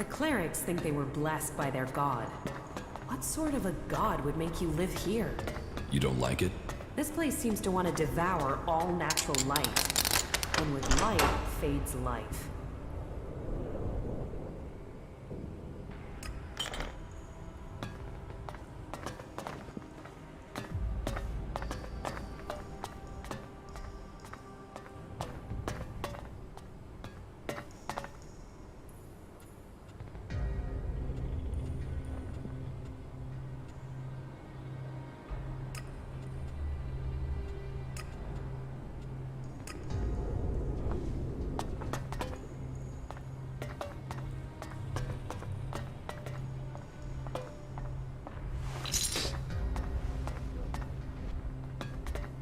clerics think they were blessed by their god. What sort of a god would make you live here? You don't like it? This place seems to want to devour all natural light. And with light fades life.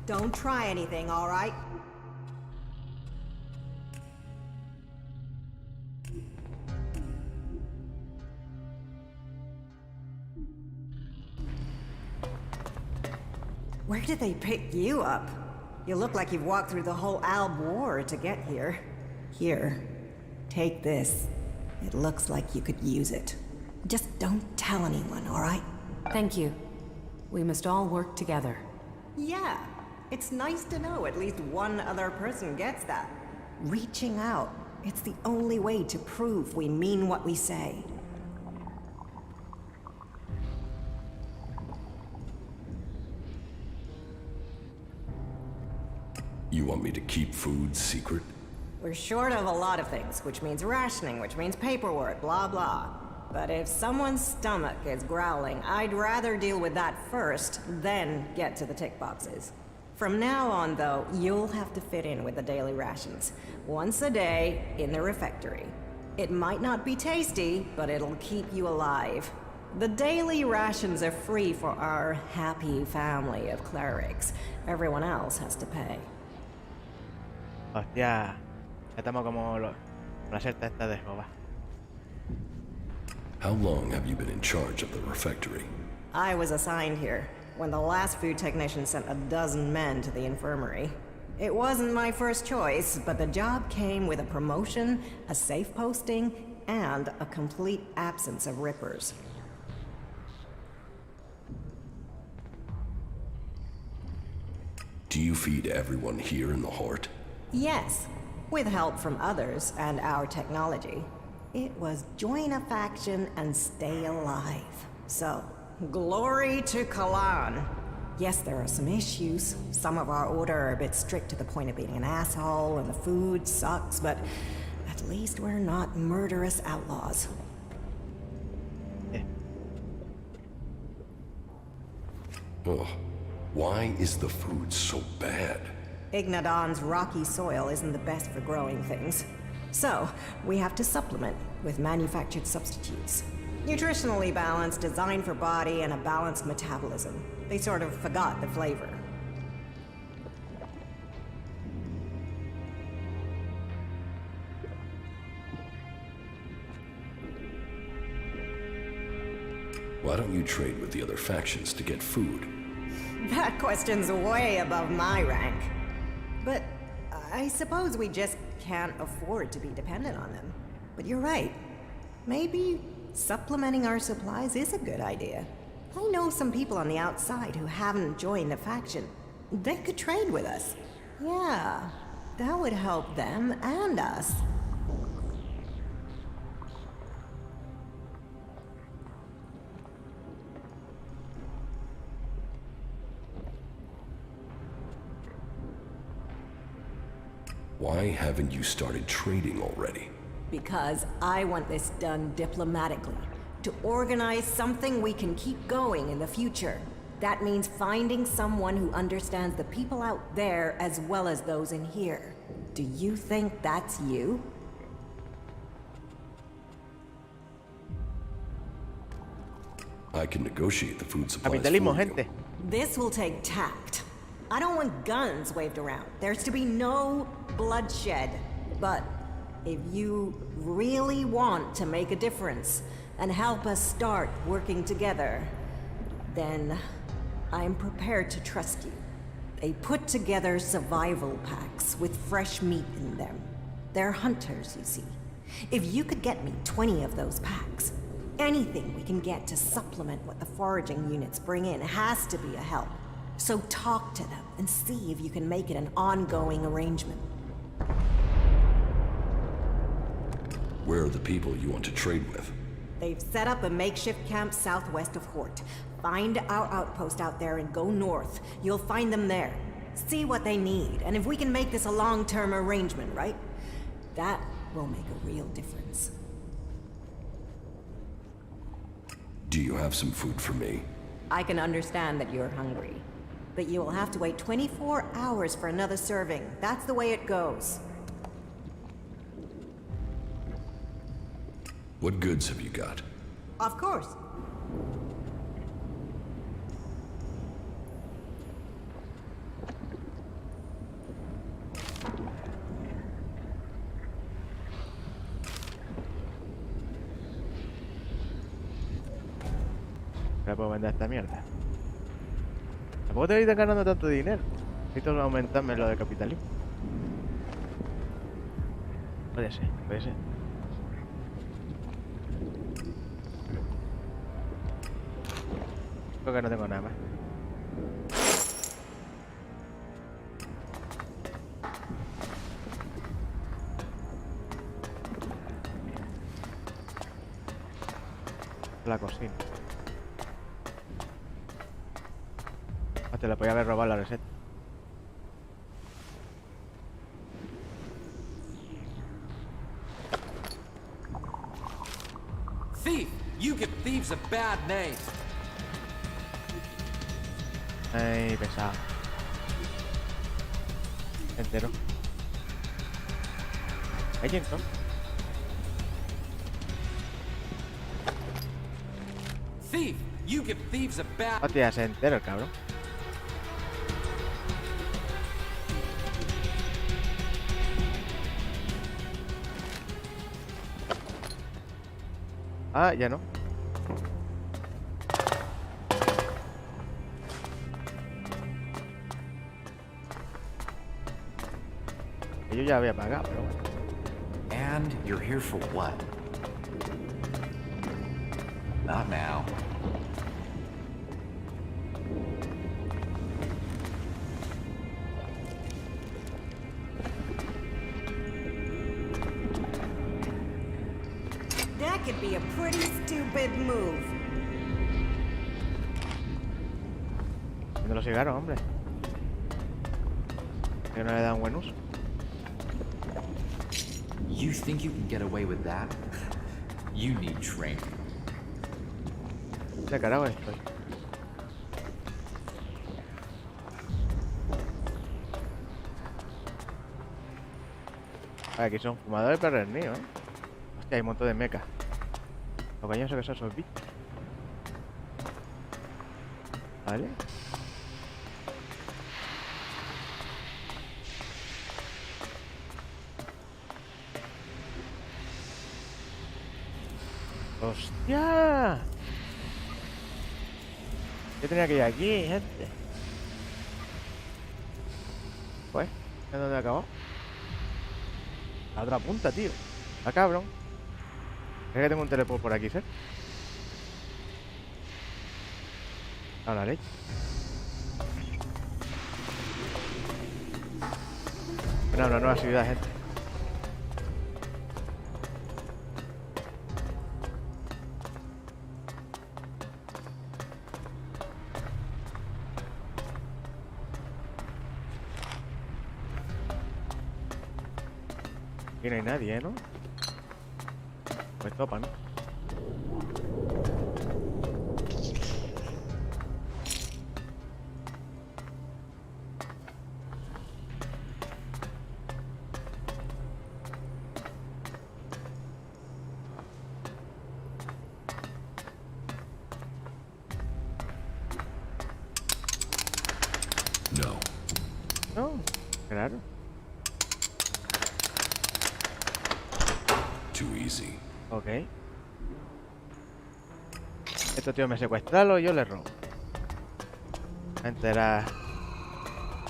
Don't try anything, all right? Where did they pick you up? You look like you've walked through the whole Alb War to get here. Here, take this. It looks like you could use it. Just don't tell anyone, all right? Thank you. We must all work together. Yeah, it's nice to know at least one other person gets that. Reaching out, it's the only way to prove we mean what we say. You want me to keep food secret? We're short of a lot of things, which means rationing, which means paperwork, blah blah. But if someone's stomach is growling, I'd rather deal with that first, then get to the tick boxes. From now on, though, you'll have to fit in with the daily rations. Once a day, in the refectory. It might not be tasty, but it'll keep you alive. The daily rations are free for our happy family of clerics. Everyone else has to pay. Hostia, ya estamos como la secta esta de Jehová. How long have you been in charge of the refectory? I was assigned here when the last food technician sent a dozen men to the infirmary. It wasn't my first choice, but the job came with a promotion, a safe posting, and a complete absence of rippers. Do you feed everyone here in the Heart? Yes, with help from others and our technology. It was join a faction and stay alive. So, glory to Kalan. Yes, there are some issues. Some of our order are a bit strict to the point of being an asshole, and the food sucks, but at least we're not murderous outlaws. Ugh. Why is the food so bad? Ignadon's rocky soil isn't the best for growing things. So, we have to supplement with manufactured substitutes. Nutritionally balanced, designed for body, and a balanced metabolism. They sort of forgot the flavor. Why don't you trade with the other factions to get food? That question's way above my rank. But I suppose we just can't afford to be dependent on them. But you're right. Maybe supplementing our supplies is a good idea. I know some people on the outside who haven't joined a faction. They could trade with us. Yeah, that would help them and us. Why haven't you started trading already? Because I want this done diplomatically. To organize something we can keep going in the future. That means finding someone who understands the people out there as well as those in here. Do you think that's you? I can negotiate the food supplies for Capitalismo, you. gente. This will take tact. I don't want guns waved around. There's to be no bloodshed. But if you really want to make a difference and help us start working together, then I'm prepared to trust you. They put together survival packs with fresh meat in them. They're hunters, you see. If you could get me 20 of those packs, anything we can get to supplement what the foraging units bring in has to be a help. So talk to them and see if you can make it an ongoing arrangement. Where are the people you want to trade with? They've set up a makeshift camp southwest of Hort. Find our outpost out there and go north. You'll find them there. See what they need, and if we can make this a long-term arrangement, right? That will make a real difference. Do you have some food for me? I can understand that you're hungry, but you will have to wait 24 hours for another serving. That's the way it goes. What goods have you got? Of course. Ya puedo vender esta mierda. Tampoco te ir ganando tanto dinero. Necesito aumentarme lo de capitalismo. Puede ser, puede ser. Creo que no tengo nada más. La cocina. Te la podía haber robado la receta. Thief! You give thieves a bad name. Ay, pesado. Entero. ¿Hay quién son? Thief! You give thieves a bad... Hostia, se entero el cabrón. Ah, ya no. Yo ya había pagado, pero bueno. And you're here for what? Not now. That could be a pretty stupid move. Vende los cigarros, hombre. Que no le da un buen uso. You think you can get away with that? You need training. ¿Qué carajo estoy? Aquí son fumadores pervernidos, ¿eh? Hostia, hay un montón de mecas. Lo coño sé que son esos bichos. Vale. ¡Hostia! Yo tenía que ir aquí, gente. Pues, ¿en dónde acabó? La otra punta, tío. Ah, cabrón. Es que tengo un teleport por aquí, ¿sabes? A la leche. Bueno, una nueva ciudad, gente. Aquí no hay nadie, ¿no? Pues topa, ¿no? No. No, claro. Too easy. Ok. Estos tíos me secuestraron o yo les robo. A enterar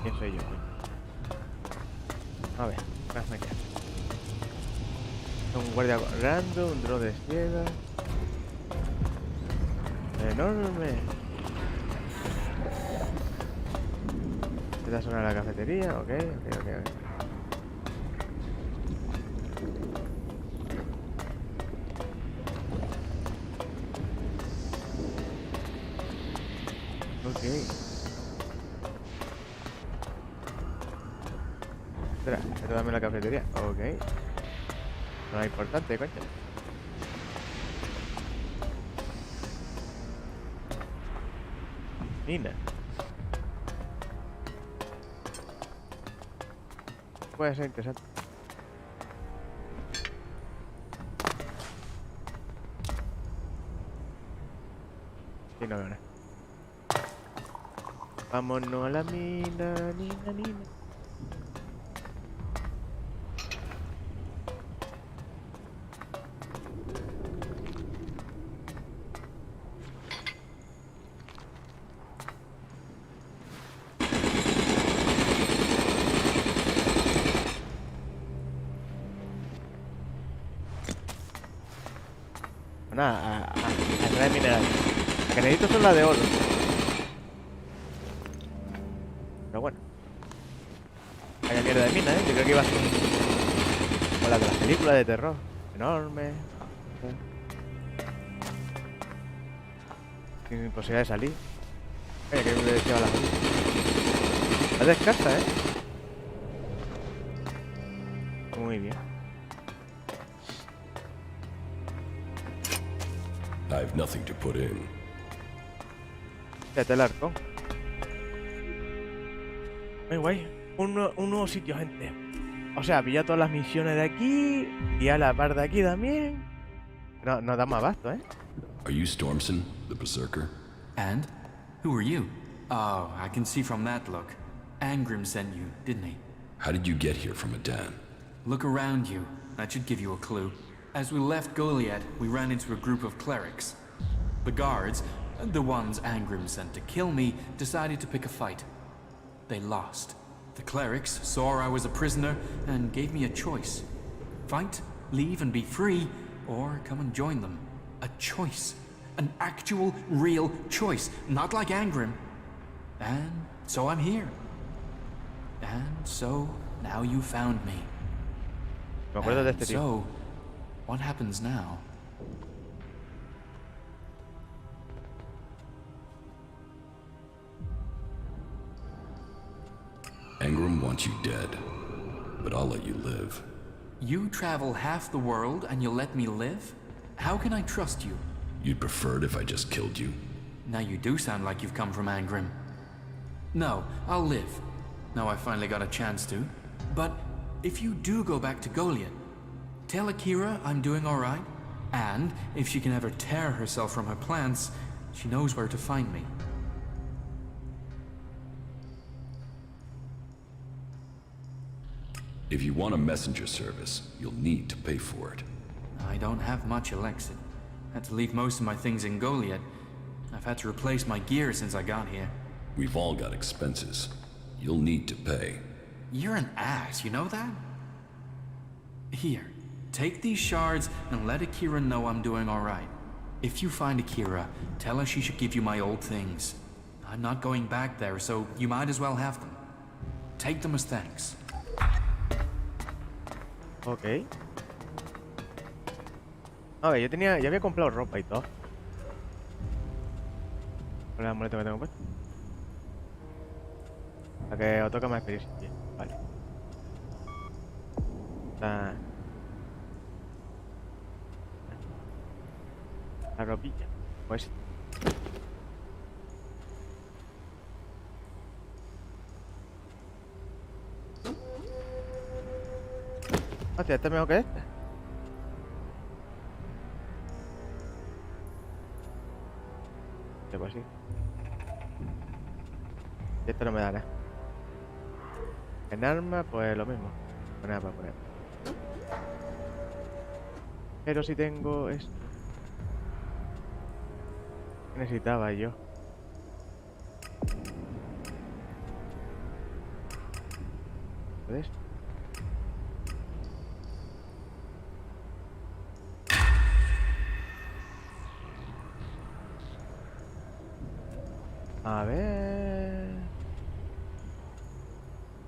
quién soy yo. A ver, ¿qué me queda? Un guardia random, un drone de ciega. Enorme. Esta zona de la cafetería, ok. Espera, esto dame la cafetería. Ok. No es importante, coño. Mina. Puede ser interesante. Y no veo nada. Vámonos a la mina, nina. Nada, a traer minerales. La que necesito son las de oro. Pero bueno. Vaya mierda de mina, Yo creo que iba a ser como la de las películas de terror. Enorme. Sin posibilidad de salir. Vaya que me decía la película. Es escasa, Muy bien. I have nothing to put in. Fíjate el arco. Muy guay. Un nuevo sitio, gente. O sea, pilla todas las misiones de aquí. Y a la par de aquí también. No da más abasto, Are you Stormson, the Berserker? And? Who are you? Oh, I can see from that look. Angrim sent you, didn't he? How did you get here from Adan? Look around you. That should give you a clue. As we left Goliath, we ran into a group of clerics. The guards, the ones Angrim sent to kill me, decided to pick a fight. They lost. The clerics saw I was a prisoner and gave me a choice. Fight, leave and be free, or come and join them. A choice. An actual, real choice. Not like Angrim. And so I'm here. And so, now you found me. Me acuerdo de este tío. So, what happens now? Angrim wants you dead, but I'll let you live. You travel half the world and you'll let me live? How can I trust you? You'd prefer it if I just killed you? Now you do sound like you've come from Angrim. No, I'll live. Now I finally got a chance to. But if you do go back to Goliath, tell Akira I'm doing alright. And if she can ever tear herself from her plants, she knows where to find me. If you want a messenger service, you'll need to pay for it. I don't have much, Alexid. Had to leave most of my things in Goliath. I've had to replace my gear since I got here. We've all got expenses. You'll need to pay. You're an ass, you know that? Here, take these shards and let Akira know I'm doing alright. If you find Akira, tell her she should give you my old things. I'm not going back there, so you might as well have them. Take them as thanks. Ok. A ver, ya había comprado ropa y todo. Con el amuleto que tengo puesto. Para que os toque más experiencia. Vale. La ropilla. Pues. Hostia, este es mejor que este. Pues sí. Y esto no me da nada. En arma, pues lo mismo. No nada para poner. Pero si tengo esto. ¿Qué necesitaba yo? ¿Ves? A ver...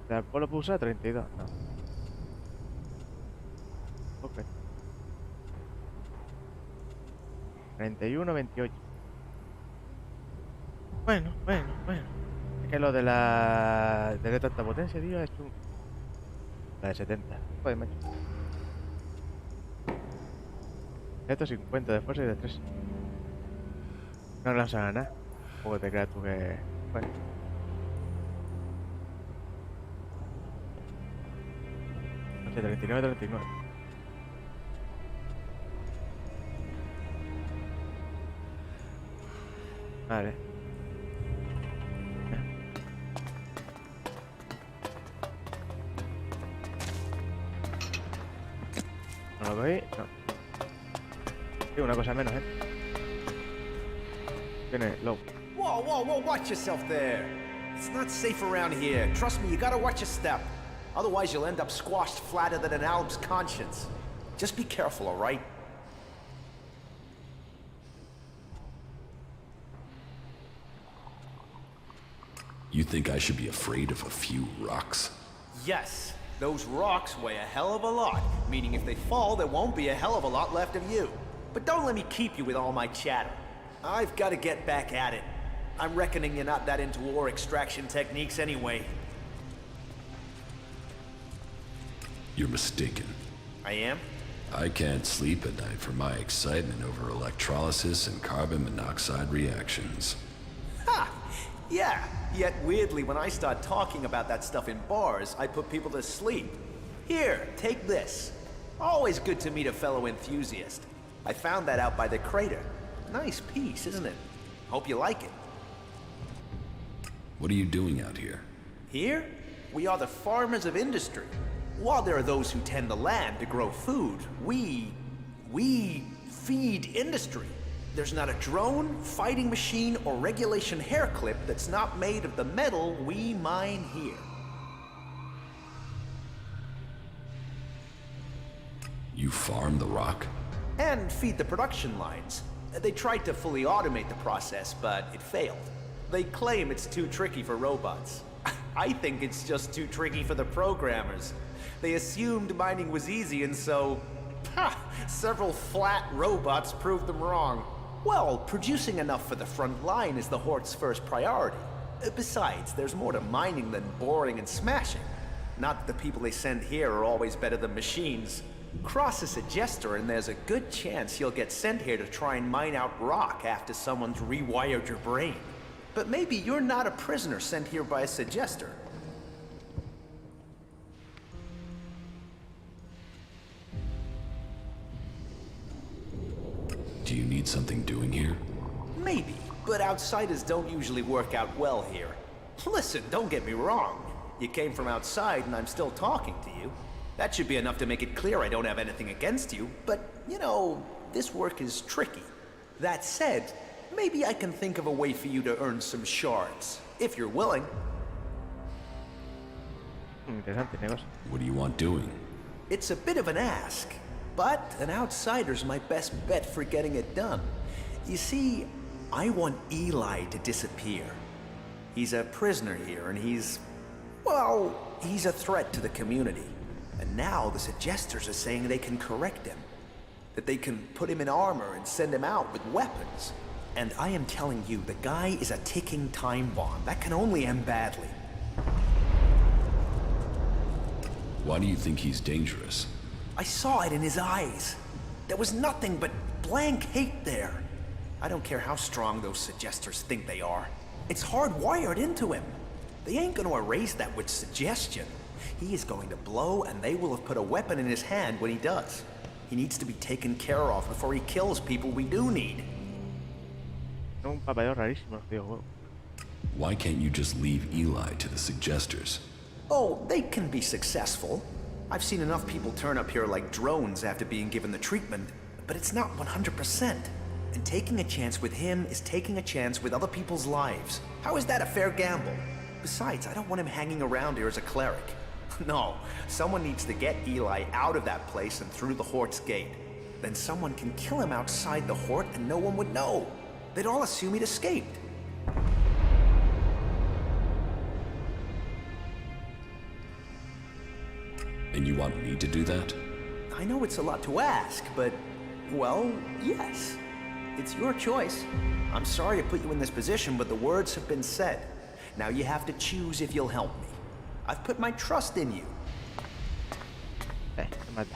¿El polo puso a 32? No. Ok. 31, 28. Bueno. Es que lo de la... de tanta potencia, tío, es un... La de 70. Joder, macho. Esto 50 de fuerza y de 3. No le vas a ganar. Tampoco te creas tú que... Bueno. No sé, 39, 39. Vale. ¿No lo cogí? No. Sí, una cosa menos, Tiene low. Whoa, watch yourself there. It's not safe around here. Trust me, you gotta watch your step. Otherwise you'll end up squashed flatter than an owl's conscience. Just be careful, alright? You think I should be afraid of a few rocks? Yes, those rocks weigh a hell of a lot, meaning if they fall, there won't be a hell of a lot left of you. But don't let me keep you with all my chatter. I've got to get back at it. I'm reckoning you're not that into ore extraction techniques anyway. You're mistaken. I am? I can't sleep at night for my excitement over electrolysis and carbon monoxide reactions. Ha! Yeah, yet weirdly when I start talking about that stuff in bars, I put people to sleep. Here, take this. Always good to meet a fellow enthusiast. I found that out by the crater. Nice piece, isn't it? Hope you like it. What are you doing out here? Here, we are the farmers of industry. While there are those who tend the land to grow food, we feed industry. There's not a drone, fighting machine, or regulation hair clip that's not made of the metal we mine here. You farm the rock? And feed the production lines. They tried to fully automate the process, but it failed. They claim it's too tricky for robots. I think it's just too tricky for the programmers. They assumed mining was easy, and so... several flat robots proved them wrong. Well, producing enough for the front line is the Hort's first priority. Besides, there's more to mining than boring and smashing. Not that the people they send here are always better than machines. Cross a suggester and there's a good chance you'll get sent here to try and mine out rock after someone's rewired your brain. But maybe you're not a prisoner sent here by a suggester. Do you need something doing here? Maybe, but outsiders don't usually work out well here. Listen, don't get me wrong. You came from outside and I'm still talking to you. That should be enough to make it clear I don't have anything against you, but, you know, this work is tricky. That said, maybe I can think of a way for you to earn some shards, if you're willing. Interesante negocio. What do you want doing? It's a bit of an ask, but an outsider's my best bet for getting it done. You see, I want Eli to disappear. He's a prisoner here, and he's a threat to the community. And now the suggesters are saying they can correct him. That they can put him in armor and send him out with weapons. And I am telling you, the guy is a ticking time bomb. That can only end badly. Why do you think he's dangerous? I saw it in his eyes. There was nothing but blank hate there. I don't care how strong those suggesters think they are. It's hardwired into him. They ain't gonna erase that with suggestion. He is going to blow, and they will have put a weapon in his hand when he does. He needs to be taken care of before he kills people we do need. Un papeleo rarísimo, tío. Why can't you just leave Eli to the suggesters? Oh, they can be successful. I've seen enough people turn up here like drones after being given the treatment, but it's not 100%. And taking a chance with him is taking a chance with other people's lives. How is that a fair gamble? Besides, I don't want him hanging around here as a cleric. No, someone needs to get Eli out of that place and through the Hort's gate. Then someone can kill him outside the Hort and no one would know. They'd all assume he'd escaped. And you want me to do that? I know it's a lot to ask, but, well, yes. It's your choice. I'm sorry to put you in this position, but the words have been said. Now you have to choose if you'll help me. I've put my trust in you. Se mata.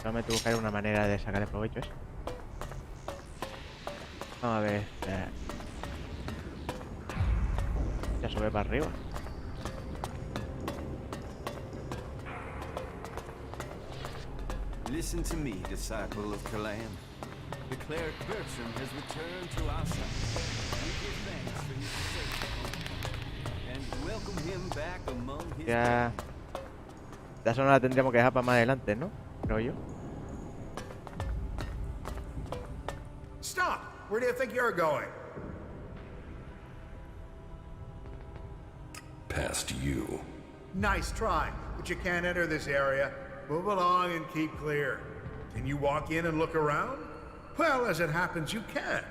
Solamente buscaré una manera de sacarle provecho a eso. Vamos a ver. Ya sube para arriba. Listen to me, disciple of Kalam. The cleric Bertram has returned to our side. We give thanks for his safety and welcome him back among his... Ya... La zona la tendríamos que dejar para más adelante, ¿no? Creo yo. Stop! Where do you think you're going? Past you. Nice try, but you can't enter this area. Move along and keep clear. Can you walk in and look around? Well, as it happens, you can.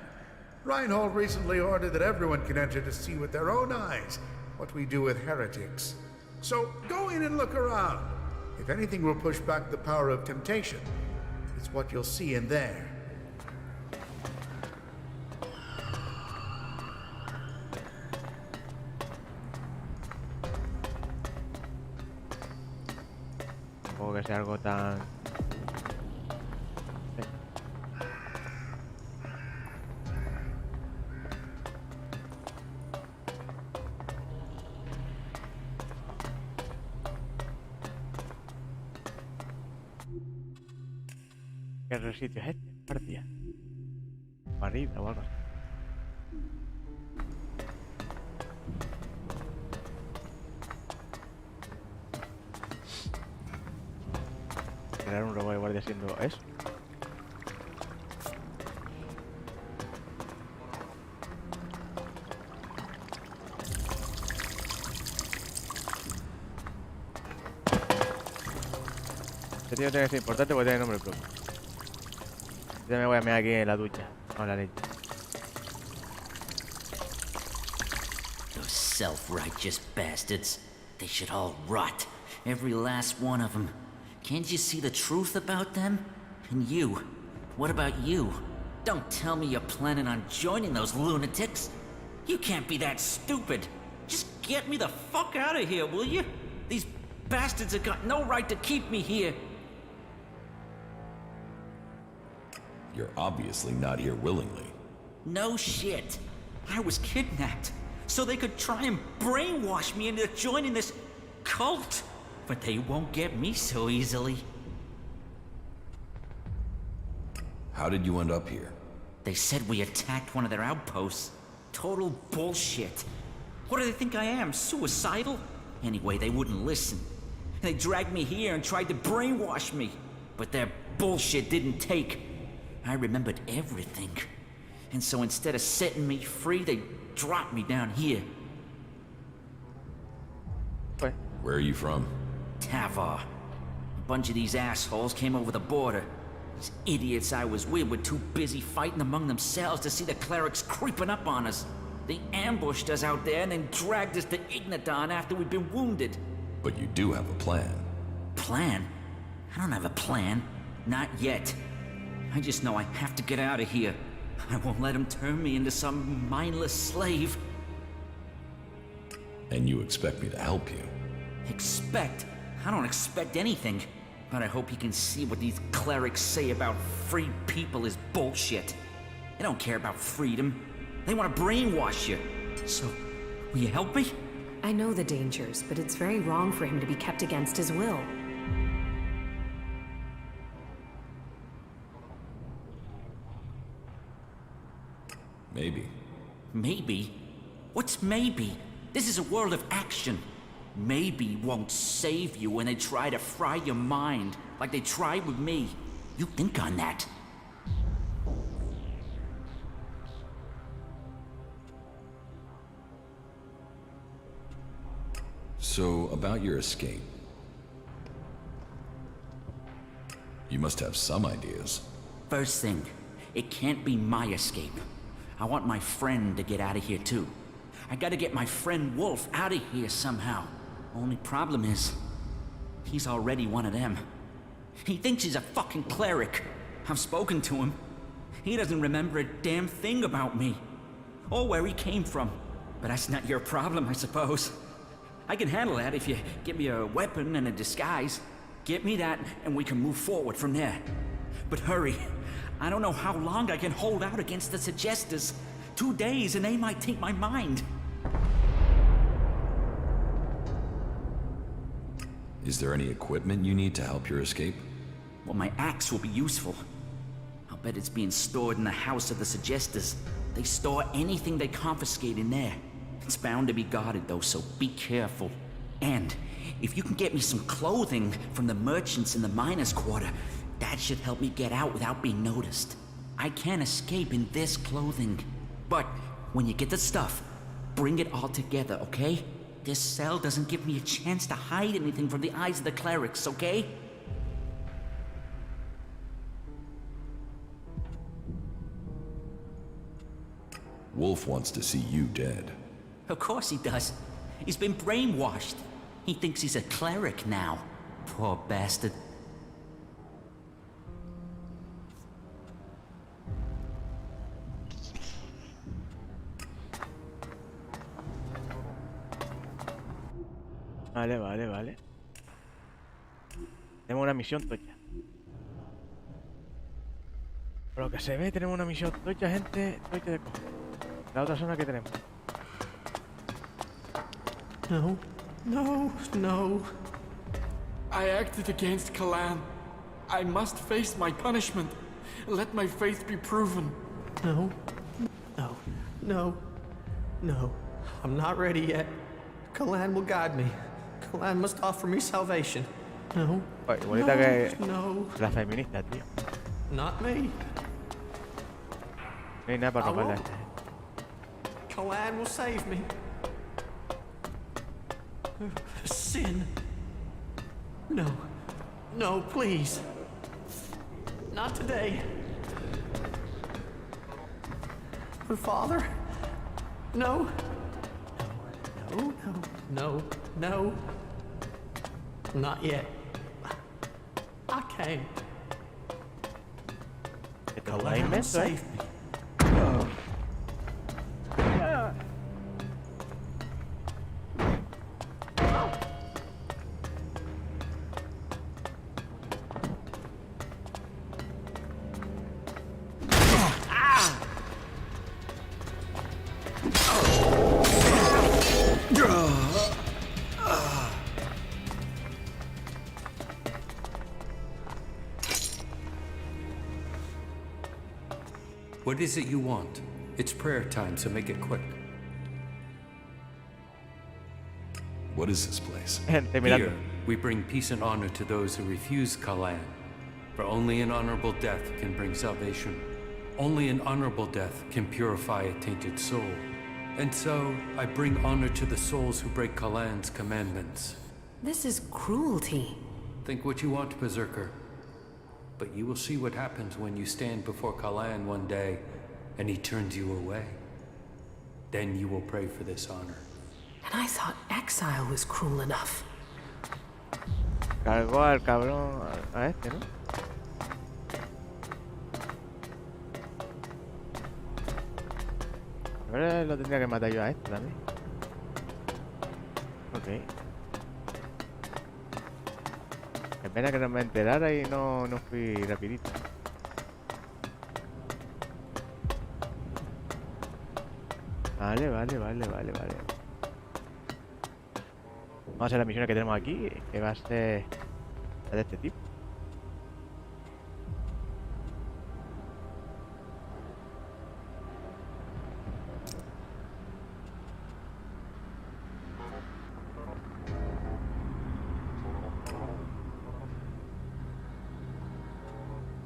Reinhold recently ordered that everyone can enter to see with their own eyes what we do with heretics. So go in and look around. If anything will push back the power of temptation, it's what you'll see in there. Tampoco que sea algo tan... ¿Qué sitio es este? Partida. Para arriba o algo así. Crear un robot de guardia haciendo eso. Este tío tiene que ser importante porque tiene nombre propio. Yo me voy a meter aquí en la ducha. No, la leche. Those self-righteous bastards. They should all rot. Every last one of them. Can't you see the truth about them? And you? What about you? Don't tell me you're planning on joining those lunatics. You can't be that stupid. Just get me the fuck out of here, will you? These bastards have got no right to keep me here. You're obviously not here willingly. No shit. I was kidnapped, so they could try and brainwash me into joining this cult. But they won't get me so easily. How did you end up here? They said we attacked one of their outposts. Total bullshit. What do they think I am, suicidal? Anyway, they wouldn't listen. They dragged me here and tried to brainwash me. But their bullshit didn't take. I remembered everything. And so instead of setting me free, they dropped me down here. What? Where are you from? Tavar. A bunch of these assholes came over the border. These idiots I was with were too busy fighting among themselves to see the clerics creeping up on us. They ambushed us out there and then dragged us to Ignadon after we'd been wounded. But you do have a plan. Plan? I don't have a plan. Not yet. I just know I have to get out of here. I won't let them turn me into some mindless slave. And you expect me to help you? Expect? I don't expect anything. But I hope you can see what these clerics say about free people is bullshit. They don't care about freedom. They want to brainwash you. So, will you help me? I know the dangers, but it's very wrong for him to be kept against his will. Maybe. Maybe? What's maybe? This is a world of action. Maybe won't save you when they try to fry your mind, like they tried with me. You think on that. So, about your escape. You must have some ideas. First thing, it can't be my escape. I want my friend to get out of here too. I gotta get my friend Wolf out of here somehow. Only problem is, he's already one of them. He thinks he's a fucking cleric. I've spoken to him. He doesn't remember a damn thing about me. Or where he came from. But that's not your problem, I suppose. I can handle that if you give me a weapon and a disguise. Get me that, and we can move forward from there. But hurry. I don't know how long I can hold out against the suggesters. 2 days and they might take my mind. Is there any equipment you need to help your escape? Well, my axe will be useful. I'll bet it's being stored in the house of the suggesters. They store anything they confiscate in there. It's bound to be guarded though, so be careful. And if you can get me some clothing from the merchants in the miners' quarter, that should help me get out without being noticed. I can't escape in this clothing. But when you get the stuff, bring it all together, okay? This cell doesn't give me a chance to hide anything from the eyes of the clerics, okay? Wolf wants to see you dead. Of course he does. He's been brainwashed. He thinks he's a cleric now. Poor bastard. Vale. Tenemos una misión tocha. Por lo que se ve, tenemos una misión tocha, gente. Tocha de cojones. La otra zona que tenemos. No. I acted against Kalan. I must face my punishment. Let my faith be proven. No. I'm not ready yet. Kalan will guide me. Kalan must offer me salvation. No. Oye, bonita que No. la feminista, tío. Not me. No hay nada para I robarle a won't. esta gente. Kalan will save me. Sin. No, please. Not today. Father? No. No. Not yet. I can't. Esto es un Kalan will inmenso, save me. What is it you want? It's prayer time, so make it quick. What is this place? Gente mirando. Here, we bring peace and honor to those who refuse Kalan. For only an honorable death can bring salvation. Only an honorable death can purify a tainted soul. And so, I bring honor to the souls who break Kalan's commandments. This is cruelty. Think what you want, Berserker. But you will see what happens when you stand before Kalan one day and he turns you away. Then you will pray for this honor. And I thought exile was cruel enough. Cargó al cabrón a este, ¿no? Ahora lo tendría que matar yo a este también. Ok. Qué pena que no me enterara y no fui rapidito. Vale. Vamos a hacer la misión que tenemos aquí, que va a ser la de este tipo.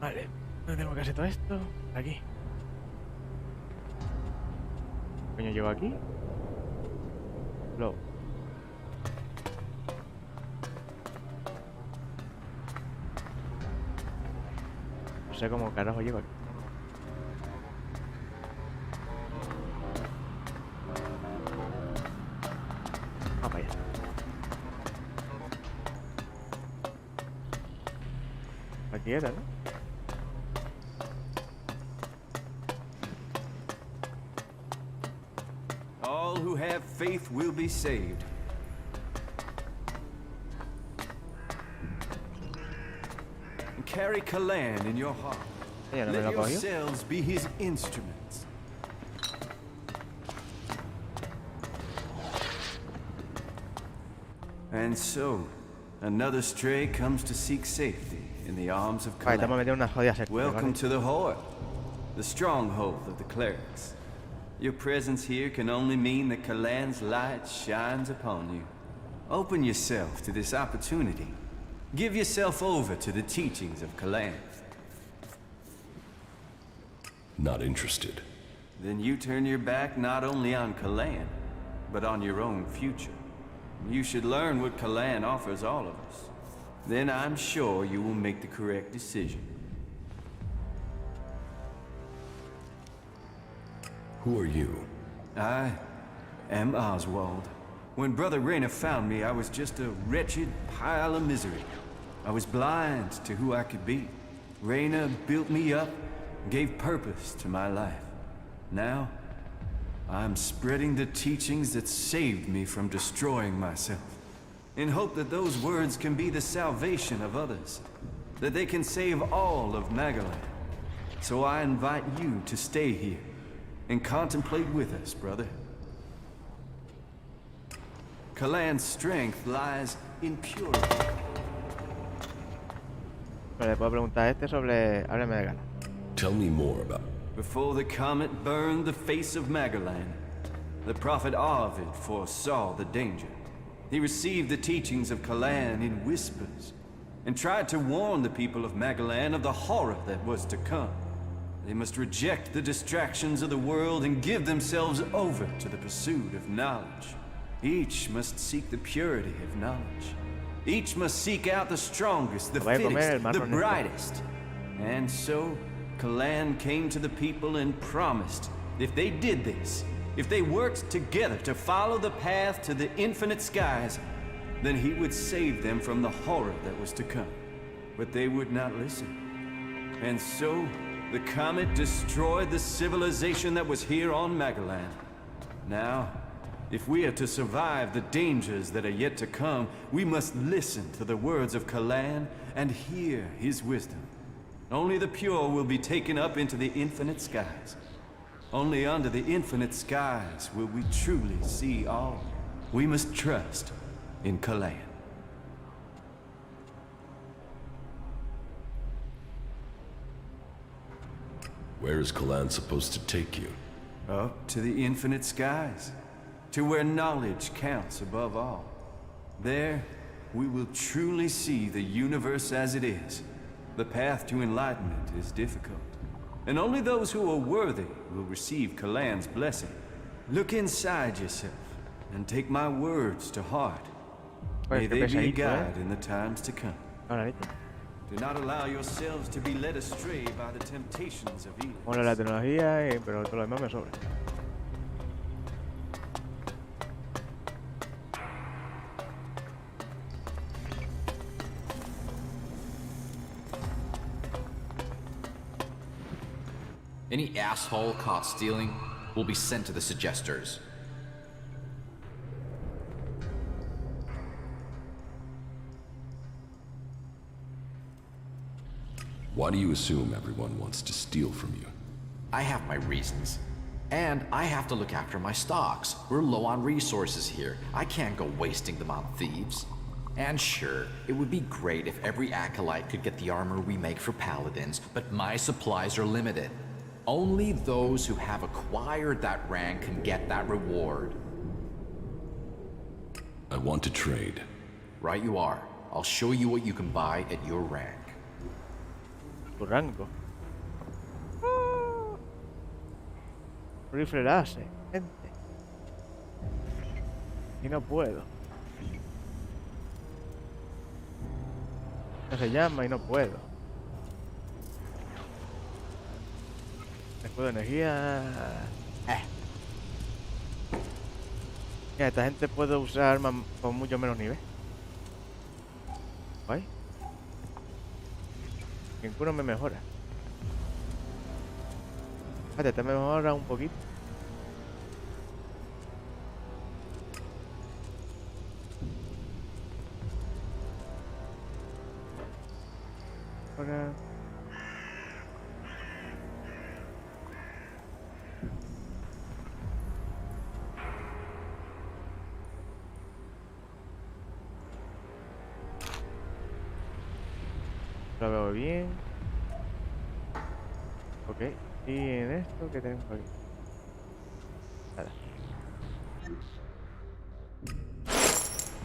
Vale, no tengo que hacer todo esto. Aquí. Coño, llego aquí. Luego. No sé cómo carajo llego aquí. Vamos para allá. Aquí era, ¿no? All who have faith will be saved. And carry Kalan in your heart. Ella no me Let lo cogió. yourselves be his instruments. And so, another stray comes to seek safety in the arms of Vale, estamos Kalan. metiendo unas jodidas sectas, Welcome ¿vale? to the Horde, the stronghold of the clerics. Your presence here can only mean that Kalan's light shines upon you. Open yourself to this opportunity. Give yourself over to the teachings of Kalan. Not interested. Then you turn your back not only on Kalan, but on your own future. You should learn what Kalan offers all of us. Then I'm sure you will make the correct decision. Who are you? I am Oswald. When Brother Rayner found me, I was just a wretched pile of misery. I was blind to who I could be. Rayner built me up, gave purpose to my life. Now, I'm spreading the teachings that saved me from destroying myself, in hope that those words can be the salvation of others, that they can save all of Magaland. So I invite you to stay here and contemplate with us, brother. Kalan's strength lies in purity. Pero le puedo preguntar a este sobre... Háblame de Gala. Tell me more about... Before the comet burned the face of Magaland, the prophet Arvid foresaw the danger. He received the teachings of Kalan in whispers, and tried to warn the people of Magaland of the horror that was to come. They must reject the distractions of the world and give themselves over to the pursuit of knowledge. Each must seek the purity of knowledge. Each must seek out the strongest, the fittest, the brightest. And so, Kalan came to the people and promised, if they did this, if they worked together to follow the path to the infinite skies, then he would save them from the horror that was to come. But they would not listen. And so, the comet destroyed the civilization that was here on Magaland. Now, if we are to survive the dangers that are yet to come, we must listen to the words of Kalan and hear his wisdom. Only the pure will be taken up into the infinite skies. Only under the infinite skies will we truly see all. We must trust in Kalan. Where is Kalan supposed to take you? Up to the infinite skies, to where knowledge counts above all. There, we will truly see the universe as it is. The path to enlightenment is difficult, and only those who are worthy will receive Kalan's blessing. Look inside yourself, and take my words to heart. May they be a guide in the times to come. Do not allow yourselves to be led astray by the temptations of evil. Bueno, la tecnología, pero todo lo demás me sobra. Any asshole caught stealing will be sent to the suggesters. Why do you assume everyone wants to steal from you? I have my reasons. And I have to look after my stocks. We're low on resources here. I can't go wasting them on thieves. And sure, it would be great if every acolyte could get the armor we make for paladins, but my supplies are limited. Only those who have acquired that rank can get that reward. I want to trade. Right you are. I'll show you what you can buy at your rank. Tu rango. Rifle láser, gente. Y no puedo. No se llama y no puedo. Escudo de energía. Mira, esta gente puede usar armas con mucho menos nivel. ¿Guay? Ninguno me mejora. Espérate, te mejora un poquito. Ahora... Lo veo bien. Ok. Y en esto que tenemos aquí. Nada.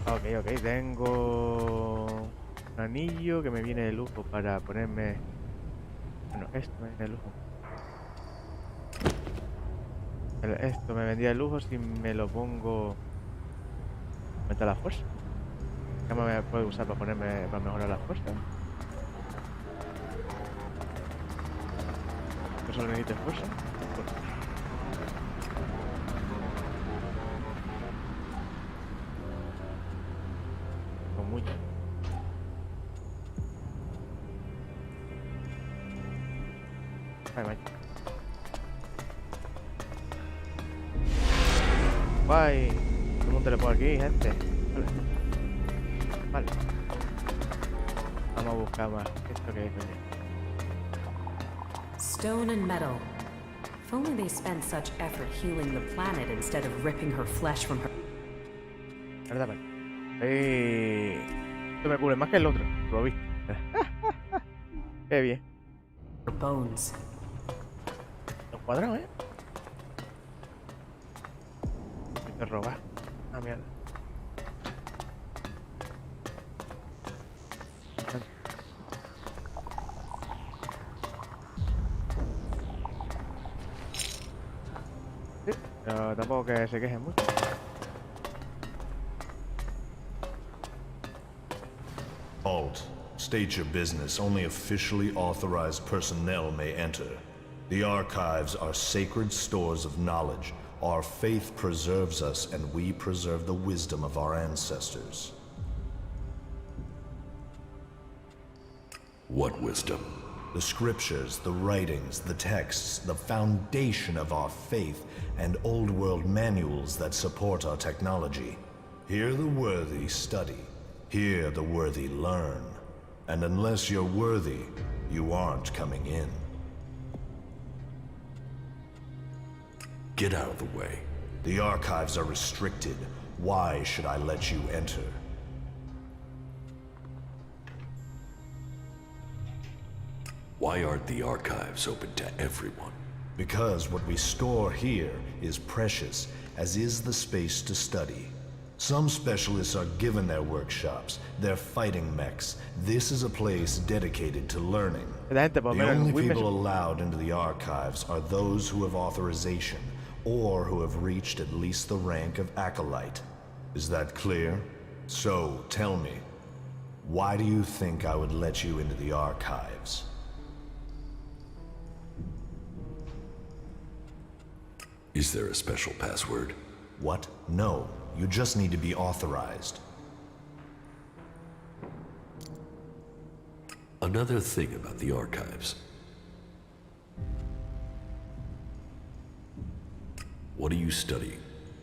Ok. Tengo un anillo que me viene de lujo para ponerme. Bueno, esto me viene de lujo. Esto me vendría de lujo si me lo pongo. Aumenta la fuerza. ¿Qué me puede usar para ponerme para mejorar la fuerza? ¿No solo necesito fuerza? Con mucho. Ay, vaya. Guay. Tengo un teleport aquí, gente. Vale. Vamos a buscar más. Esto que hay también. Stone and metal. If only they spent such effort healing the planet instead of ripping her flesh from her. ¿Verdad? Esto me cubre más que el otro. Lo vi. Qué bien. Bones. Los cuadrados, Te roba. Ah, mierda. Sí, pero tampoco que se quejen mucho. Halt. State your business. Only officially authorized personnel may enter. The archives are sacred stores of knowledge. Our faith preserves us, and we preserve the wisdom of our ancestors. What wisdom? The scriptures, the writings, the texts, the foundation of our faith, and old world manuals that support our technology. Here the worthy study. Here the worthy learn. And unless you're worthy, you aren't coming in. Get out of the way. The archives are restricted. Why should I let you enter? Why aren't the archives open to everyone? Because what we store here is precious, as is the space to study. Some specialists are given their workshops, their fighting mechs. This is a place dedicated to learning. The only people allowed into the archives are those who have authorization, or who have reached at least the rank of acolyte. Is that clear? So, tell me, why do you think I would let you into the archives? Is there a special password? What? No. You just need to be authorized. Another thing about the archives. What are you studying?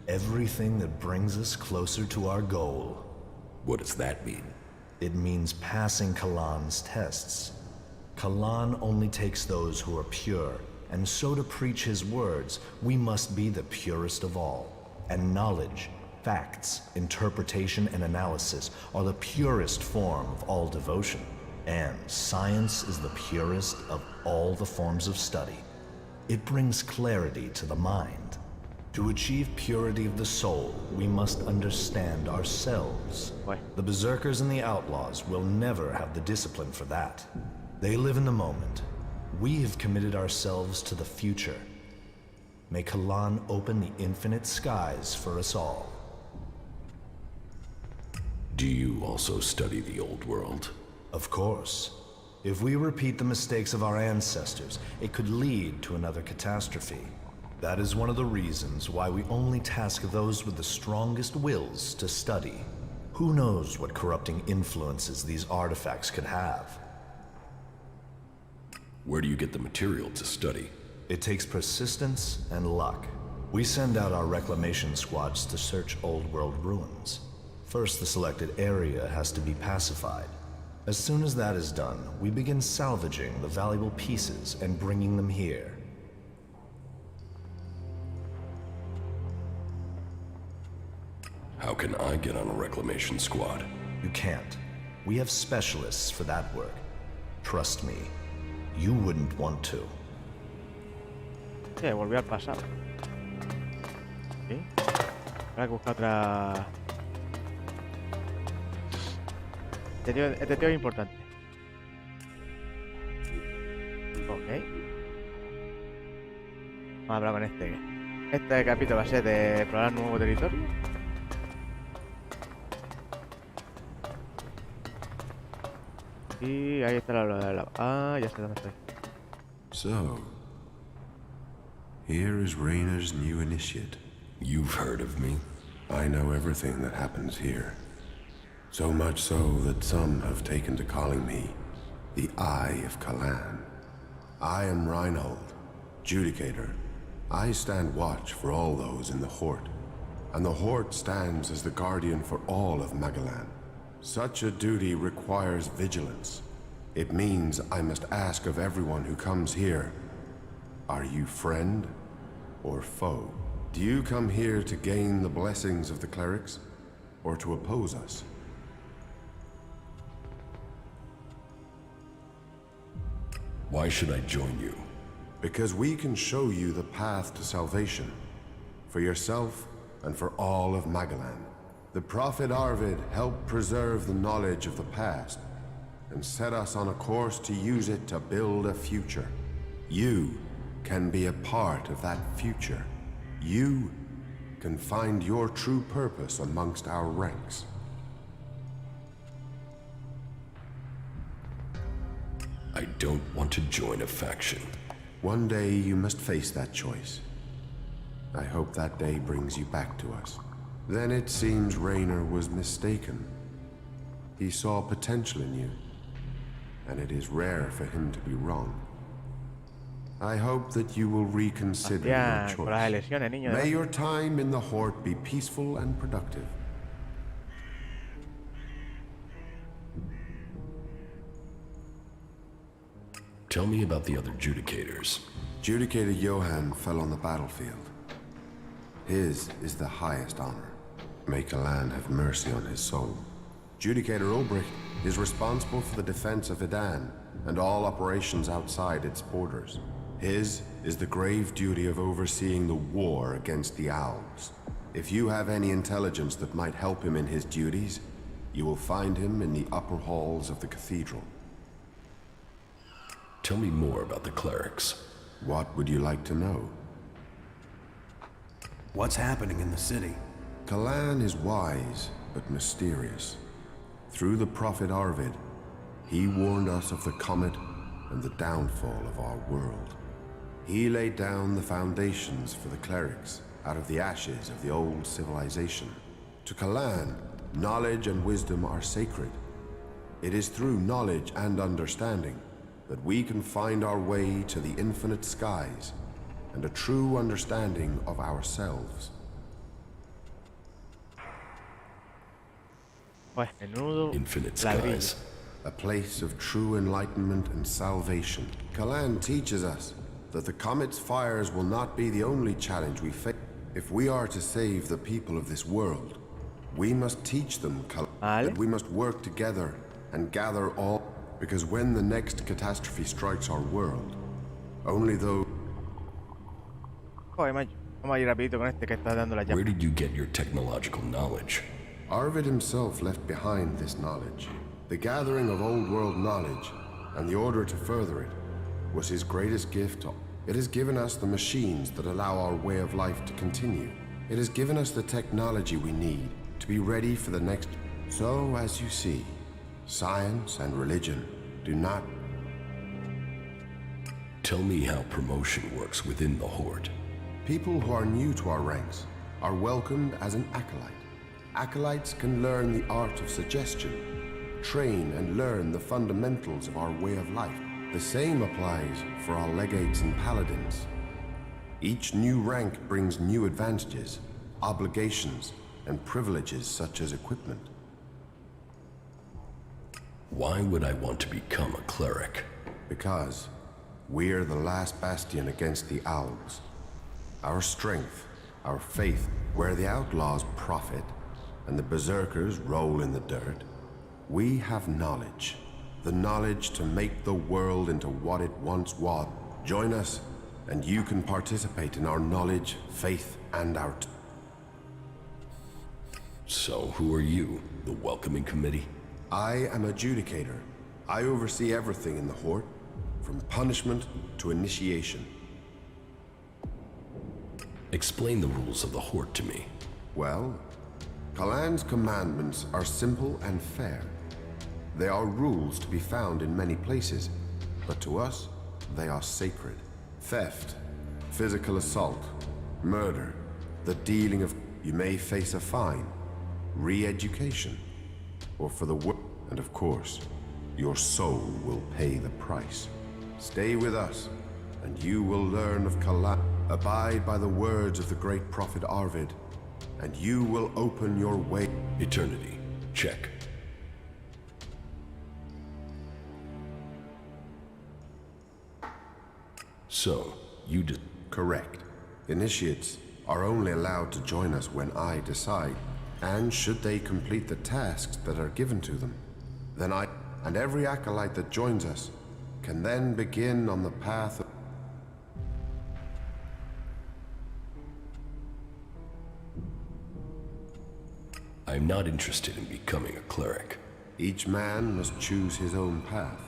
Everything that brings us closer to our goal. What does that mean? It means passing Kalan's tests. Kalan only takes those who are pure, and so to preach his words, we must be the purest of all. And knowledge, facts, interpretation, and analysis are the purest form of all devotion. And science is the purest of all the forms of study. It brings clarity to the mind. To achieve purity of the soul, we must understand ourselves. The berserkers and the outlaws will never have the discipline for that. They live in the moment. We have committed ourselves to the future. May Kalan open the infinite skies for us all. Do you also study the old world? Of course. If we repeat the mistakes of our ancestors, it could lead to another catastrophe. That is one of the reasons why we only task those with the strongest wills to study. Who knows what corrupting influences these artifacts could have? Where do you get the material to study? It takes persistence and luck. We send out our reclamation squads to search old world ruins. First, the selected area has to be pacified. As soon as that is done, we begin salvaging the valuable pieces and bringing them here. How can I get on a reclamation squad? You can't. We have specialists for that work. Trust me, you wouldn't want to. Sí, volví al pasado. ¿Sí? Habrá que buscar otra... Este tío es importante. Ok. Vamos a hablar con este. Este capítulo va a ser de explorar nuevo territorio. Y ahí está la... Ah, ya sé dónde estoy. So, here is Raynor's new initiate. You've heard of me. I know everything that happens here. So much so that some have taken to calling me the Eye of Kalan. I am Reinhold, Judicator. I stand watch for all those in the Hort, and the Hort stands as the guardian for all of Magalan. Such a duty requires vigilance. It means I must ask of everyone who comes here, are you friend or foe? Do you come here to gain the blessings of the clerics, or to oppose us? Why should I join you? Because we can show you the path to salvation, for yourself and for all of Magalan. The Prophet Arvid helped preserve the knowledge of the past, and set us on a course to use it to build a future. You can be a part of that future. You can find your true purpose amongst our ranks. I don't want to join a faction. One day you must face that choice. I hope that day brings you back to us. Then it seems Raynor was mistaken. He saw potential in you, and it is rare for him to be wrong. I hope that you will reconsider your choice. May your time in the Hort be peaceful and productive. Tell me about the other Judicators. Judicator Johann fell on the battlefield. His is the highest honor. May Kalan have mercy on his soul. Judicator Ulbricht is responsible for the defense of Idan and all operations outside its borders. His is the grave duty of overseeing the war against the Owls. If you have any intelligence that might help him in his duties, you will find him in the upper halls of the cathedral. Tell me more about the clerics. What would you like to know? What's happening in the city? Kalan is wise, but mysterious. Through the Prophet Arvid, he warned us of the comet and the downfall of our world. He laid down the foundations for the clerics out of the ashes of the old civilization. To Kalan, knowledge and wisdom are sacred. It is through knowledge and understanding that we can find our way to the infinite skies and a true understanding of ourselves. Infinite skies. A place of true enlightenment and salvation. Kalan teaches us that the comet's fires will not be the only challenge we face. If we are to save the people of this world, we must teach them that we must work together and gather all, because when the next catastrophe strikes our world, only those... Where did you get your technological knowledge? Arvid himself left behind this knowledge. The gathering of old world knowledge, and the order to further it, was his greatest gift. It has given us the machines that allow our way of life to continue. It has given us the technology we need to be ready for the next... So, as you see, science and religion do not... Tell me how promotion works within the Horde. People who are new to our ranks are welcomed as an acolyte. Acolytes can learn the art of suggestion, train and learn the fundamentals of our way of life. The same applies for our legates and paladins. Each new rank brings new advantages, obligations, and privileges such as equipment. Why would I want to become a cleric? Because we're the last bastion against the Alps. Our strength, our faith, where the outlaws profit and the berserkers roll in the dirt, we have knowledge. The knowledge to make the world into what it once was. Join us, and you can participate in our knowledge, faith, and our... So, who are you? The welcoming committee? I am adjudicator. I oversee everything in the Horde, from punishment to initiation. Explain the rules of the Horde to me. Well, Kalan's commandments are simple and fair. They are rules to be found in many places, but to us, they are sacred. Theft, physical assault, murder, the dealing of... You may face a fine, re-education, or for the work, and of course, your soul will pay the price. Stay with us, and you will learn of Kalan. Abide by the words of the great prophet Arvid, and you will open your way. Eternity. Check. So, you did... Correct. Initiates are only allowed to join us when I decide, and should they complete the tasks that are given to them, then I and every acolyte that joins us can then begin on the path of... I'm not interested in becoming a cleric. Each man must choose his own path.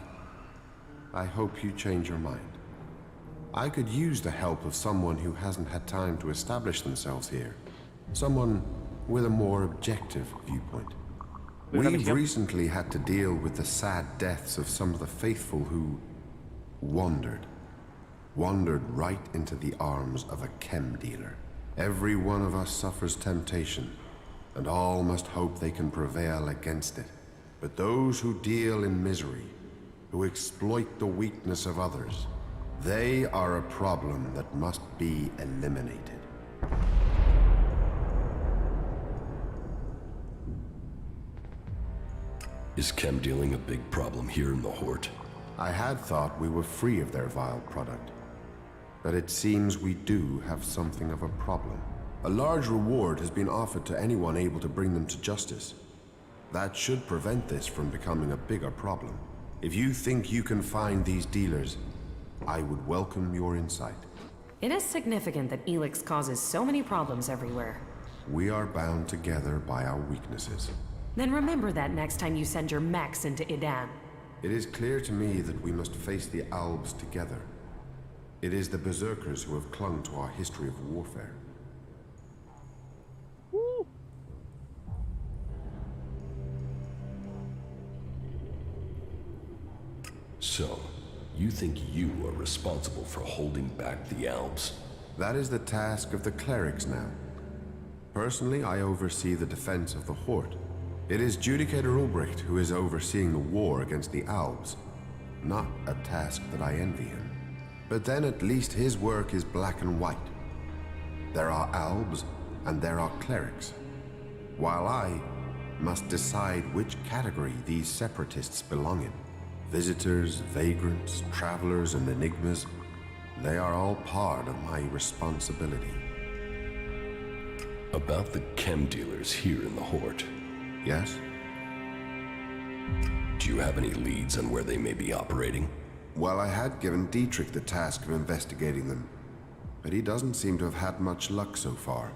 I hope you change your mind. I could use the help of someone who hasn't had time to establish themselves here. Someone with a more objective viewpoint. We've recently had to deal with the sad deaths of some of the faithful who wandered right into the arms of a chem dealer. Every one of us suffers temptation, and all must hope they can prevail against it. But those who deal in misery, who exploit the weakness of others, they are a problem that must be eliminated. Is chem dealing a big problem here in the Horde? I had thought we were free of their vile product, but it seems we do have something of a problem. A large reward has been offered to anyone able to bring them to justice. That should prevent this from becoming a bigger problem. If you think you can find these dealers, I would welcome your insight. It is significant that ELEX causes so many problems everywhere. We are bound together by our weaknesses. Then remember that next time you send your mechs into Idan. It is clear to me that we must face the Albs together. It is the berserkers who have clung to our history of warfare. So, you think you are responsible for holding back the Alps? That is the task of the clerics now. Personally, I oversee the defense of the Horde. It is Judicator Ulbricht who is overseeing the war against the Alps. Not a task that I envy him. But then at least his work is black and white. There are Albs and there are clerics. While I must decide which category these separatists belong in. Visitors, vagrants, travelers, and enigmas, they are all part of my responsibility. About the chem dealers here in the Horde. Yes? Do you have any leads on where they may be operating? Well, I had given Dietrich the task of investigating them, but he doesn't seem to have had much luck so far.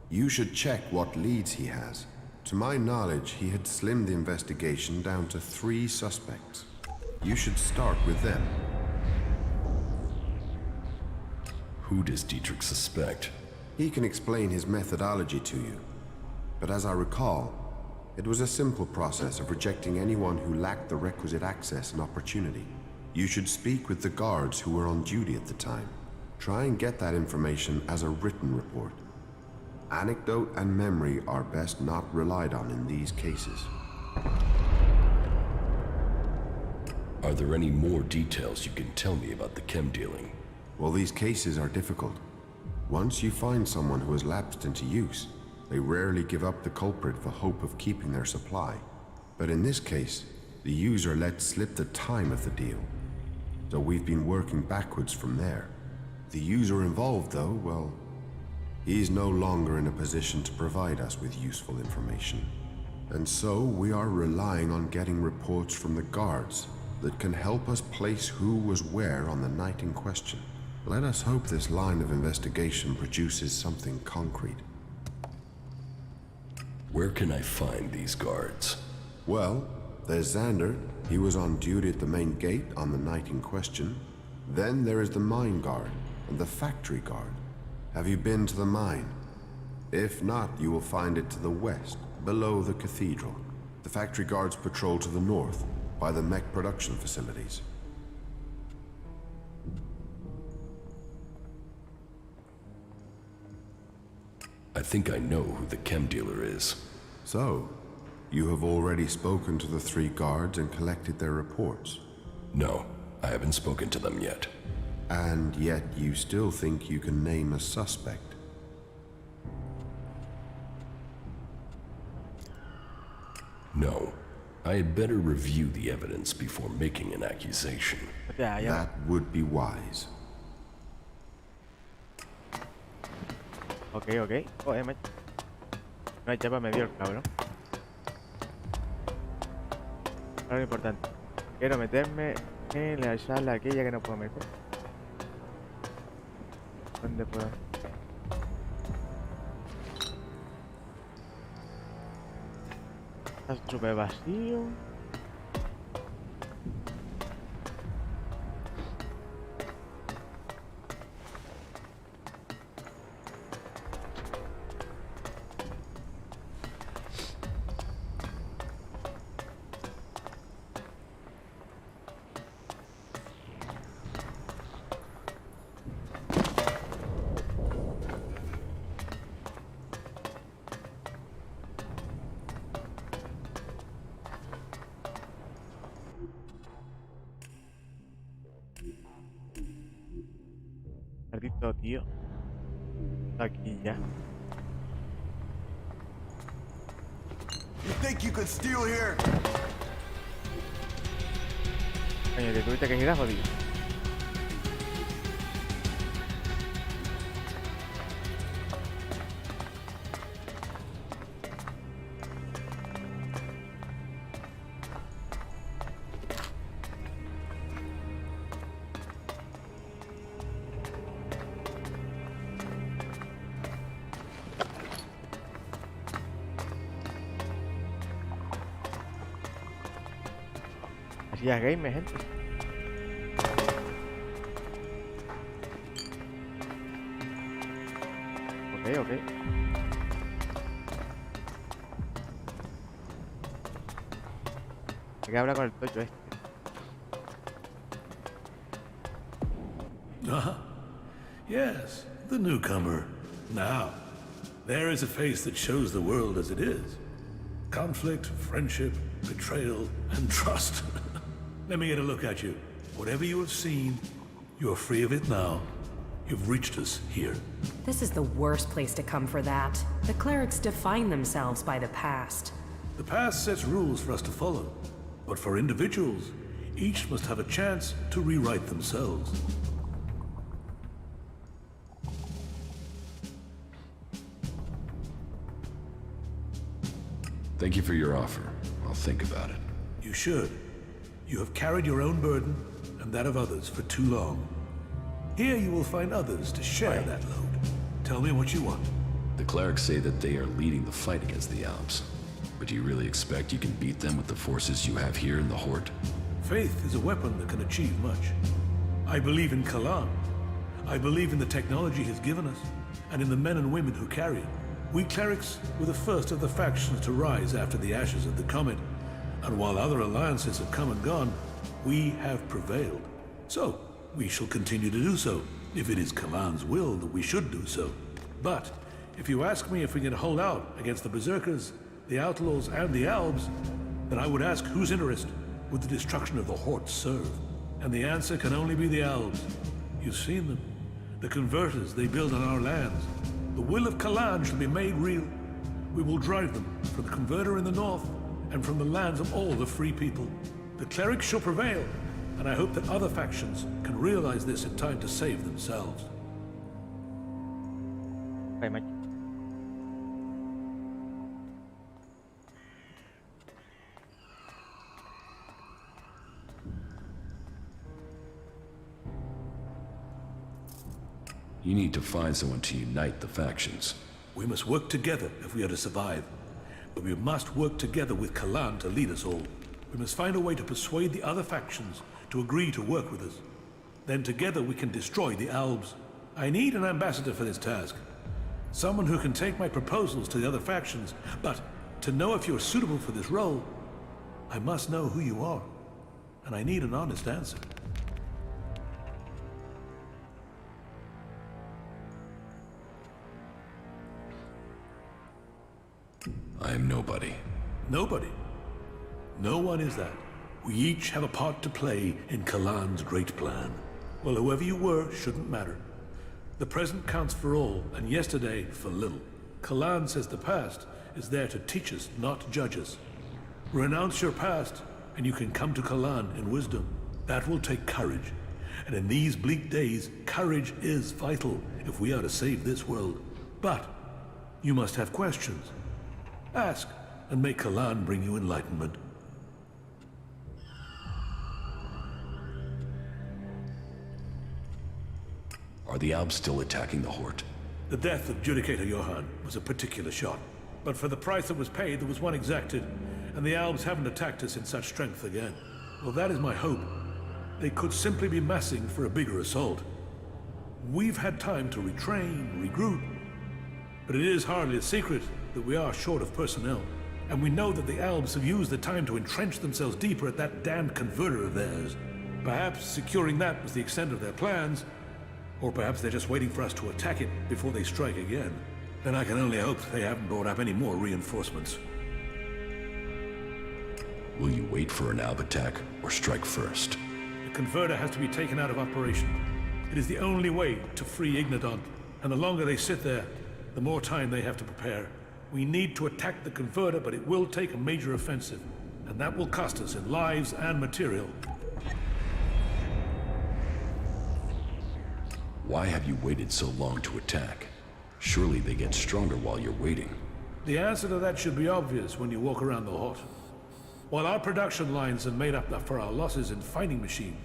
You should check what leads he has. To my knowledge, he had slimmed the investigation down to 3 suspects. You should start with them. Who does Dietrich suspect? He can explain his methodology to you. But as I recall, it was a simple process of rejecting anyone who lacked the requisite access and opportunity. You should speak with the guards who were on duty at the time. Try and get that information as a written report. Anecdote and memory are best not relied on in these cases. Are there any more details you can tell me about the chem dealing? Well, these cases are difficult. Once you find someone who has lapsed into use, they rarely give up the culprit for hope of keeping their supply. But in this case, the user let slip the time of the deal. So we've been working backwards from there. The user involved, though, well, he's no longer in a position to provide us with useful information. And so we are relying on getting reports from the guards that can help us place who was where on the night in question. Let us hope this line of investigation produces something concrete. Where can I find these guards? Well, there's Xander. He was on duty at the main gate on the night in question. Then there is the mine guard and the factory guard. Have you been to the mine? If not, you will find it to the west, below the cathedral. The factory guards patrol to the north, by the mech production facilities. I think I know who the chem dealer is. So, you have already spoken to the 3 guards and collected their reports? No, I haven't spoken to them yet. And yet you still think you can name a suspect? No. I had better review the evidence before making an accusation. That would be wise. Ok. Joder, macho. Una chapa me dio el cabrón. Ahora lo importante. Quiero meterme en la sala aquella que no puedo meter. ¿Dónde puedo? Está súper vacío. Maldito tío. Está aquí ya. You think you could steal here? Coño, te tuviste que girar, jodido. Ya gamer, gente. Ok. Hay que hablar con el tocho este. Yes, the newcomer. Now, there is a face that shows the world as it is. Conflict, friendship, betrayal, and trust. Let me get a look at you. Whatever you have seen, you are free of it now. You've reached us here. This is the worst place to come for that. The clerics define themselves by the past. The past sets rules for us to follow. But for individuals, each must have a chance to rewrite themselves. Thank you for your offer. I'll think about it. You should. You have carried your own burden and that of others for too long. Here you will find others to share that load. Tell me what you want. The clerics say that they are leading the fight against the Alps. But do you really expect you can beat them with the forces you have here in the Horde? Faith is a weapon that can achieve much. I believe in Kalan. I believe in the technology he's given us, and in the men and women who carry it. We clerics were the first of the factions to rise after the ashes of the comet. And while other alliances have come and gone, we have prevailed. So, we shall continue to do so, if it is Kalan's will that we should do so. But, if you ask me if we can hold out against the Berserkers, the Outlaws, and the Elves, then I would ask whose interest would the destruction of the Hort serve? And the answer can only be the elves. You've seen them. The converters they build on our lands. The will of Kalan shall be made real. We will drive them from the converter in the north and from the lands of all the free people. The clerics shall prevail, and I hope that other factions can realize this in time to save themselves. Very much. You need to find someone to unite the factions. We must work together if we are to survive. But we must work together with Kalan to lead us all. We must find a way to persuade the other factions to agree to work with us. Then together we can destroy the Albs. I need an ambassador for this task. Someone who can take my proposals to the other factions. But to know if you're suitable for this role, I must know who you are. And I need an honest answer. I am nobody. Nobody? No one is that. We each have a part to play in Kalan's great plan. Well, whoever you were shouldn't matter. The present counts for all, and yesterday for little. Kalan says the past is there to teach us, not judge us. Renounce your past, and you can come to Kalan in wisdom. That will take courage. And in these bleak days, courage is vital if we are to save this world. But you must have questions. Ask, and may Kalan bring you enlightenment. Are the Albs still attacking the Hort? The death of Judicator Johann was a particular shot. But for the price that was paid, there was one exacted, and the Albs haven't attacked us in such strength again. Well, that is my hope. They could simply be massing for a bigger assault. We've had time to retrain, regroup, but it is hardly a secret that we are short of personnel. And we know that the Albs have used the time to entrench themselves deeper at that damned converter of theirs. Perhaps securing that was the extent of their plans, or perhaps they're just waiting for us to attack it before they strike again. Then I can only hope they haven't brought up any more reinforcements. Will you wait for an Alb attack, or strike first? The converter has to be taken out of operation. It is the only way to free Ignadon, and the longer they sit there, the more time they have to prepare. We need to attack the converter, but it will take a major offensive, and that will cost us in lives and material. Why have you waited so long to attack? Surely they get stronger while you're waiting. The answer to that should be obvious when you walk around the Hort. While our production lines have made up for our losses in fighting machines,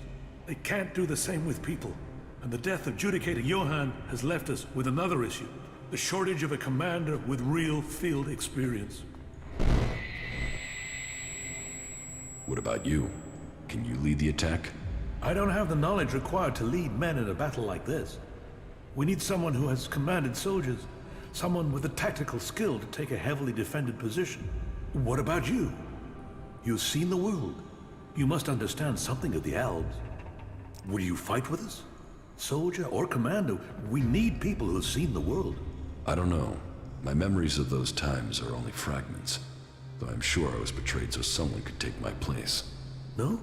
they can't do the same with people. And the death of Judicator Johann has left us with another issue. The shortage of a commander with real field experience. What about you? Can you lead the attack? I don't have the knowledge required to lead men in a battle like this. We need someone who has commanded soldiers, someone with the tactical skill to take a heavily defended position. What about you? You've seen the world. You must understand something of the Albs. Will you fight with us? Soldier or commander, we need people who've seen the world. I don't know. My memories of those times are only fragments, though I'm sure I was betrayed so someone could take my place. No?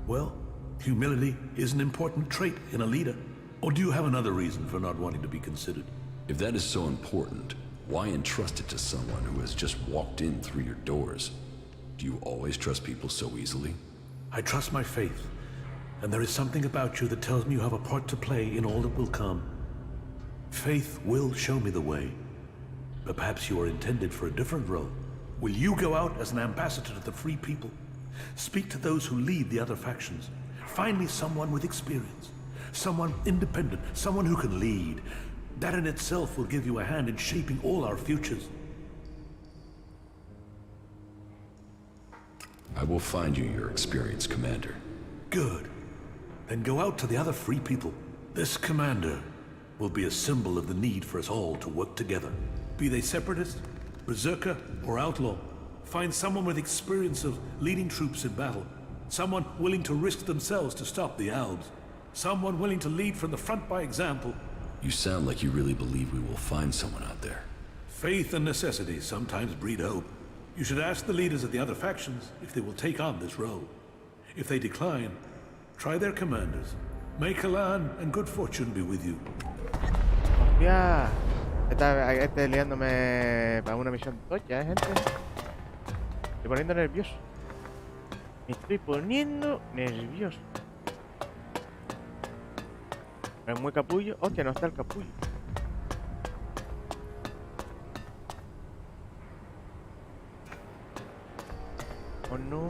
Well, humility is an important trait in a leader. Or do you have another reason for not wanting to be considered? If that is so important, why entrust it to someone who has just walked in through your doors? Do you always trust people so easily? I trust my faith, and there is something about you that tells me you have a part to play in all that will come. Faith will show me the way. But perhaps you are intended for a different role. Will you go out as an ambassador to the free people? Speak to those who lead the other factions. Find me someone with experience. Someone independent, someone who can lead. That in itself will give you a hand in shaping all our futures. I will find you your experienced commander. Good. Then go out to the other free people. This commander will be a symbol of the need for us all to work together. Be they separatist, berserker, or outlaw. Find someone with experience of leading troops in battle. Someone willing to risk themselves to stop the Albs. Someone willing to lead from the front by example. You sound like you really believe we will find someone out there. Faith and necessity sometimes breed hope. You should ask the leaders of the other factions if they will take on this role. If they decline, try their commanders. May Kalan and good fortune be with you. Hostia. Este liándome para una misión tocha, gente. Estoy poniendo nervioso. Me estoy poniendo nervioso. Es muy capullo. Hostia, no está el capullo. Oh no.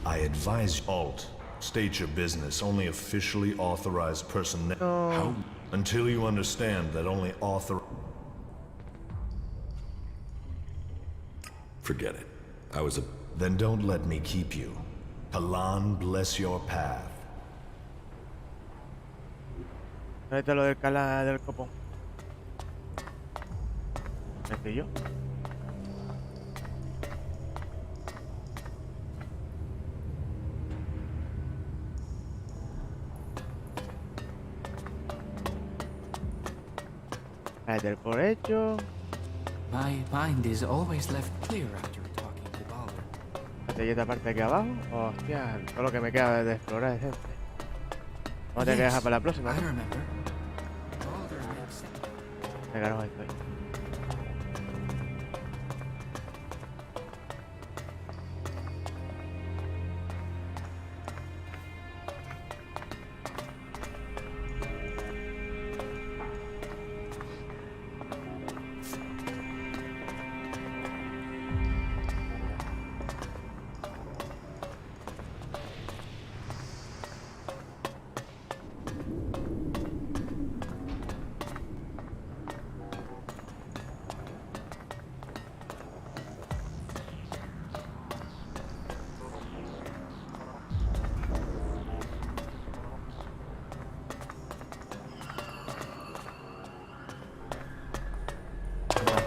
I advise Alt. State your business. Only officially authorized personnel. No. Until you understand that only Forget it. I was a... Then don't let me keep you. Kalan bless your path. ¿Dónde está lo del cala del copón? ¿Me estoy yo? Del por hecho. My mind is always left clear after talking to Balder. ¿Y esta parte aquí abajo? Hostia, todo lo que me queda de explorar es este. Vamos a tener que dejar para la próxima, ¿no? ¿Qué carajo estoy?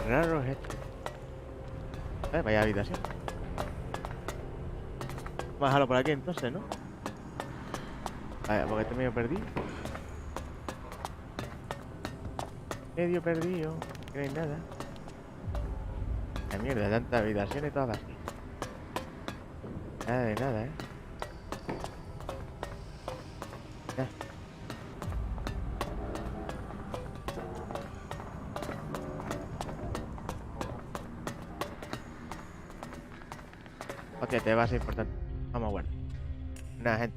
Raro es esto. Vaya habitación. Vamos a dejarlo por aquí entonces, ¿no? Vaya, porque estoy medio perdido. Medio perdido. Que no hay nada. La mierda, tanta habitación y todas vacías. Nada de nada, Ya. Hostia, te va a ser importante. Vamos a guardar. Nada, gente.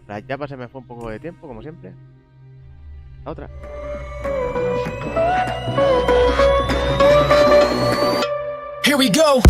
La chapa se me fue un poco de tiempo, como siempre. La otra. Here we go.